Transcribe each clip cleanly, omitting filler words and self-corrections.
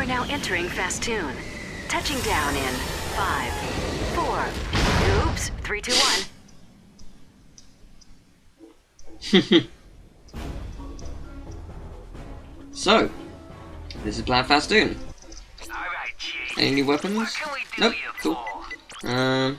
are now entering Fastoon. Touching down in 5, 4. Oops, 3, 2, 1. So, this is Planet Fastoon. Alright, Chief. Any new weapons? What can we do Nope, you cool. for?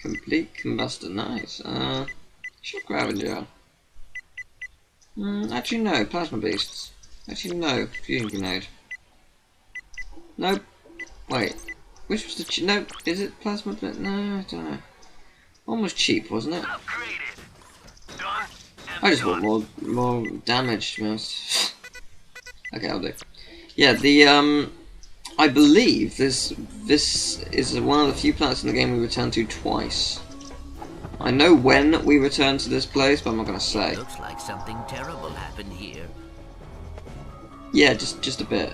Complete combustor, nice. Shock Ravager. Actually no, Plasma Beasts. Actually no, Fusion Grenade. Nope. Wait, which was the nope, is it Plasma? No, I don't know. One was cheap, wasn't it? Upgraded. Done. I just want more damage, to be honest. Okay, I'll do. Yeah, the I believe this is one of the few planets in the game we return to twice. I know when we return to this place, but I'm not gonna say. Looks like something terrible happened here. Yeah, just a bit.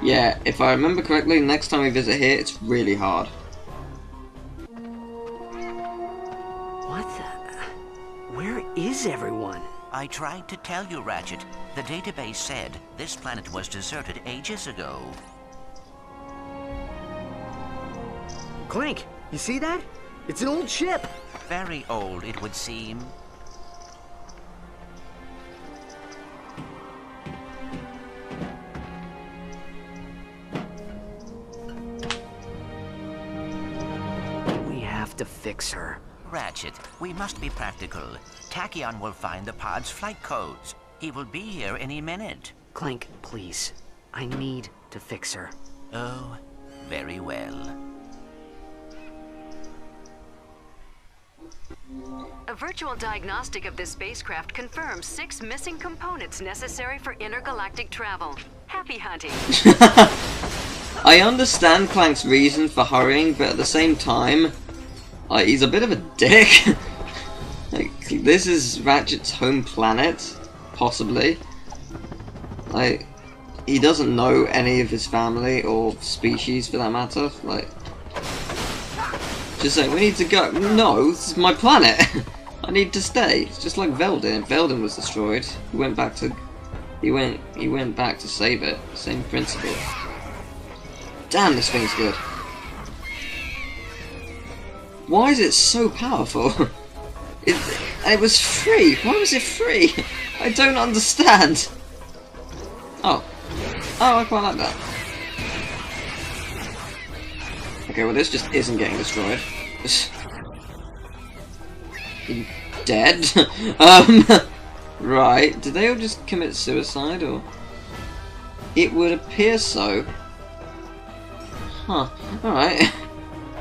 Yeah, if I remember correctly, next time we visit here, it's really hard. What the? Where is everyone? I tried to tell you, Ratchet. The database said this planet was deserted ages ago. Clank, you see that? It's an old ship. Very old, it would seem. We have to fix her. Ratchet, we must be practical. Tachyon will find the pod's flight codes. He will be here any minute. Clank, please. I need to fix her. Oh, very well. A virtual diagnostic of this spacecraft confirms 6 missing components necessary for intergalactic travel. Happy hunting. I understand Clank's reason for hurrying, but at the same time, he's a bit of a dick. Like, this is Ratchet's home planet, possibly. Like, he doesn't know any of his family or species, for that matter. Like, just saying, we need to go. No, this is my planet. I need to stay. It's just like Veldin. Veldin was destroyed. He went back to. He went back to save it. Same principle. Damn, this thing's good. Why is it so powerful? It was free. Why was it free? I don't understand. Oh, I quite like that. Okay, well this just isn't getting destroyed. You dead? Right. Did they all just commit suicide, or? It would appear so. Huh. Alright.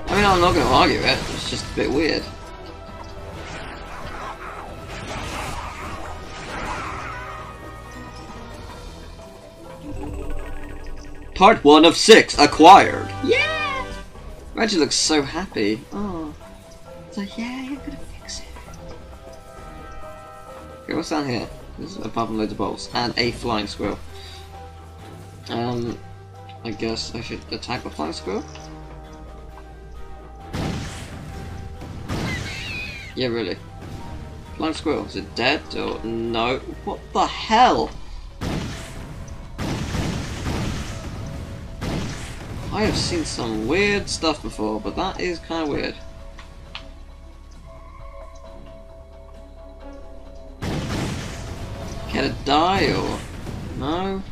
I mean, I'm not going to argue it. It's just a bit weird. Part 1 of 6 acquired. Yeah! Ratchet looks so happy. Oh. It's like, yeah, you're gonna fix it. Okay, what's down here? Apart from loads of bolts. And a flying squirrel. I guess I should attack the flying squirrel? Yeah, really. Flying squirrel, is it dead or no? What the hell? I have seen some weird stuff before, but that is kind of weird. Can it die or no?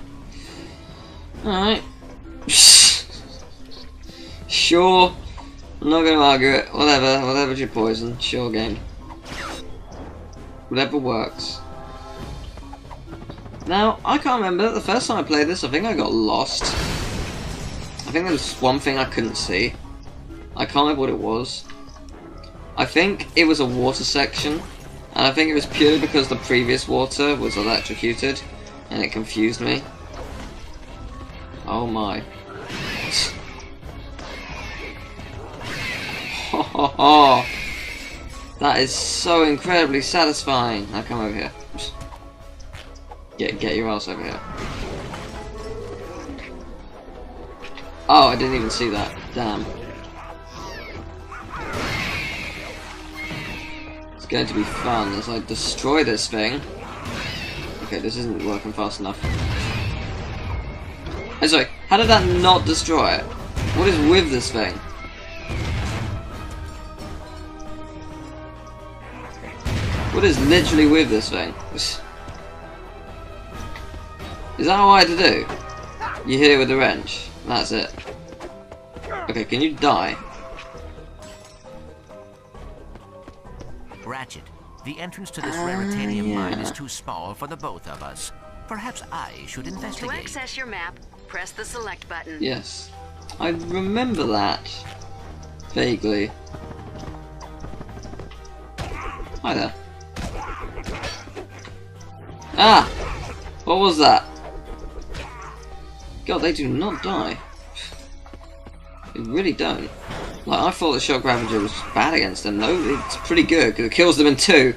Alright. Sure. I'm not gonna argue it. Whatever's your poison. Sure game. Whatever works. Now, I can't remember. The first time I played this, I think I got lost. I think there was one thing I couldn't see. I can't remember what it was. I think it was a water section. And I think it was purely because the previous water was electrocuted. And it confused me. Oh my. Ho ho ho! That is so incredibly satisfying. Now come over here. Get your ass over here. Oh, I didn't even see that. Damn. It's going to be fun as I destroy this thing. Okay, this isn't working fast enough. Oh, sorry, how did that not destroy it? What is with this thing? What is literally with this thing? Is that all I had to do? You hit it with the wrench. That's it. Okay, can you die? Ratchet, the entrance to this raritanium mine is too small for the both of us. Perhaps I should To investigate. access your map, press the select button. Yes. I remember that. Vaguely. Hi there. Ah! What was that? God, they do not die. They really don't. Like, I thought the shock ravager was bad against them. No, it's pretty good, because it kills them in 2,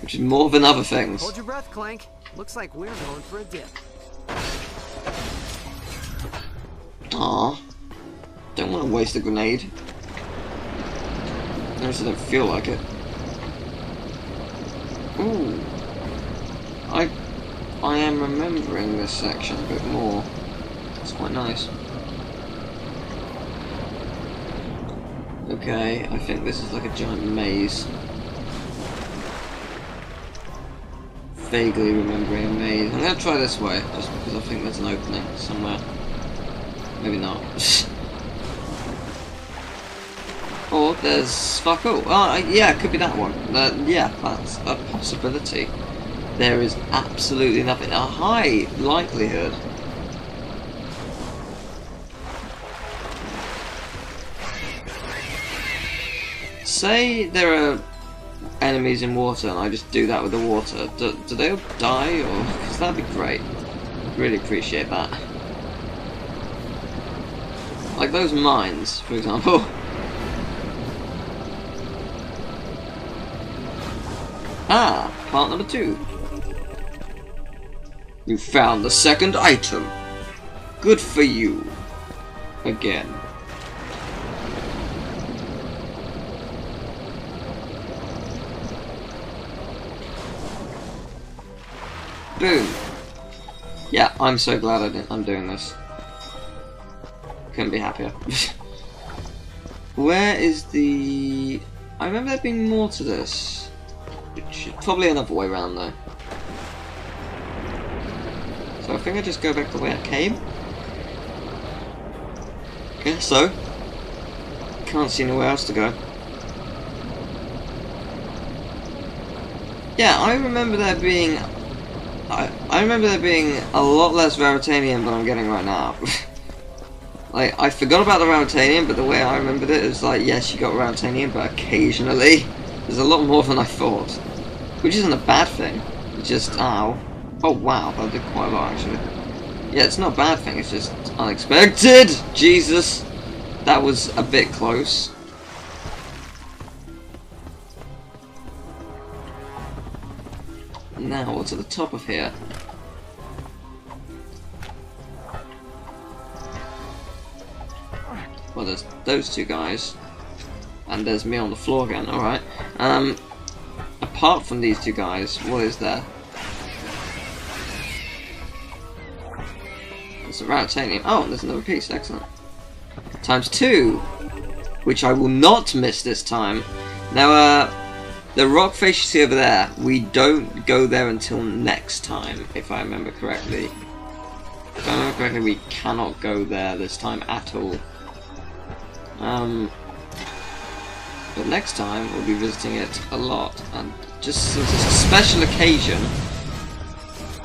which is more than other things. Hold your breath, Clank. Looks like we're going for a dip. Aww. Don't want to waste a grenade. I just don't feel like it. Ooh. I am remembering this section a bit more. It's quite nice. Okay, I think this is like a giant maze. Vaguely remembering a maze. I'm gonna try this way, just because I think there's an opening somewhere. Maybe not. Or there's fuck all. Oh, yeah, it could be that one. Yeah, that's a possibility. There is absolutely nothing. A high likelihood. Say there are enemies in water and I just do that with the water. Do they all die? Or because that'd be great. I'd really appreciate that. Like those mines, for example. Ah, part number 2. You found the second item. Good for you. Again. Boom. Yeah, I'm so glad I'm doing this. Couldn't be happier. Where is the... I remember there being more to this. Probably another way around though. So I think I just go back the way I came. Guess so. Can't see anywhere else to go. Yeah, I remember there being... I remember there being a lot less Raritanium than I'm getting right now. Like, I forgot about the Raritanium, but the way I remembered it is like, yes, you got Raritanium, but occasionally there's a lot more than I thought. Which isn't a bad thing. It's just, ow. Oh wow, that did quite a lot actually. Yeah, it's not a bad thing, it's just unexpected! Jesus! That was a bit close. Now, what's at the top of here? Well, there's those two guys. And there's me on the floor again, alright. Apart from these two guys, what is there? There's a Raritanium. Oh, there's another piece, excellent. ×2! Which I will not miss this time. Now, the rock face you see over there, we don't go there until next time, if I remember correctly. If I remember correctly, we cannot go there this time at all. But next time, we'll be visiting it a lot, and just since it's a special occasion,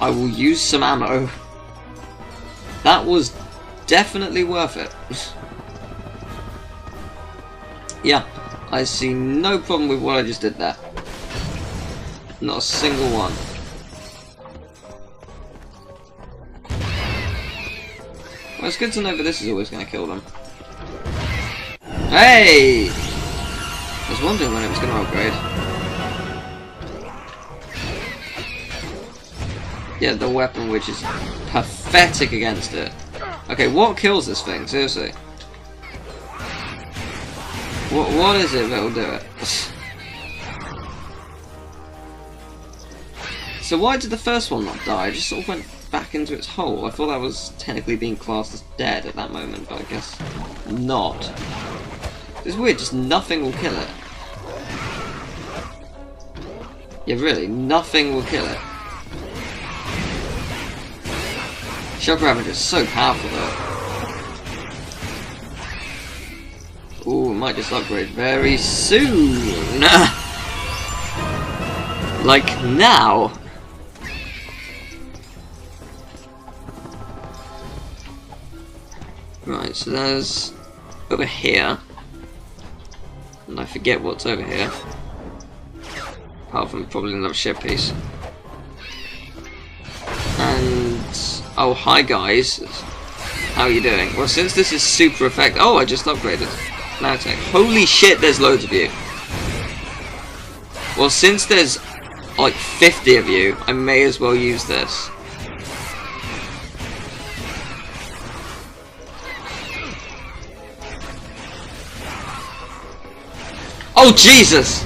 I will use some ammo. That was definitely worth it. Yeah, I see no problem with what I just did there. Not a single one. Well, it's good to know that this is always going to kill them. Hey! I was wondering when it was going to upgrade. Yeah, the weapon which is pathetic against it. Okay, what kills this thing? Seriously. What is it that'll do it? So why did the first one not die? It just sort of went back into its hole. I thought that was technically being classed as dead at that moment, but I guess not. It's weird, just nothing will kill it. Yeah, really, nothing will kill it. Shock Ravager is so powerful though. Ooh, might just upgrade very soon. Like now. Right, so there's over here. And I forget what's over here. Apart from probably another ship piece. And oh, hi guys. How are you doing? Well, since this is super effective. Oh, I just upgraded. Nanotech. Holy shit, there's loads of you. Well, since there's like 50 of you, I may as well use this. Oh, Jesus!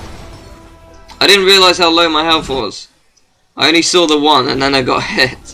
I didn't realise how low my health was. I only saw the one and then I got hit.